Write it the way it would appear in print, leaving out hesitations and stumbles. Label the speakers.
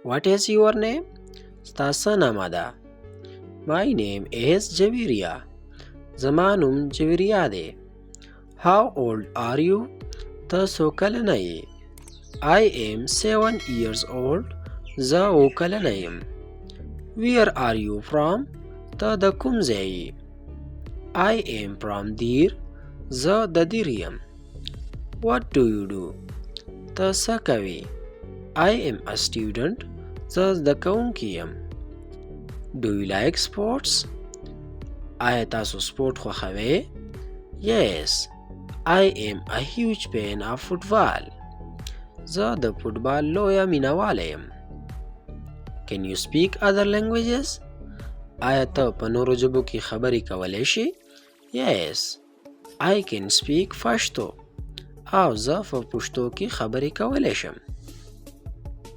Speaker 1: What is your name? ستا څه نامه ده؟ My name is Javiria. زما نوم جویریا دی. How old are you? ته څو کلنه یې؟ I am 7 years old. زه 7 کلنه یم. Where are you from? ته د کوم ځای یې؟ I am from Dir. زه د دیر یم. What do you do? ته څه کوې؟ I am a student. زه زده کوونکی یم. Do you like sports? آیا تاسو سپورت خوښوئ؟ Yes, I am a huge fan of football. زه د فوټبال لویه مینهواله یم. Can you speak other languages? آیا ته په نورو ژبو کې خبرې کولی شې؟ Yes, I can speak پښتو. او زه په پښتو کې خبرې کولی شم.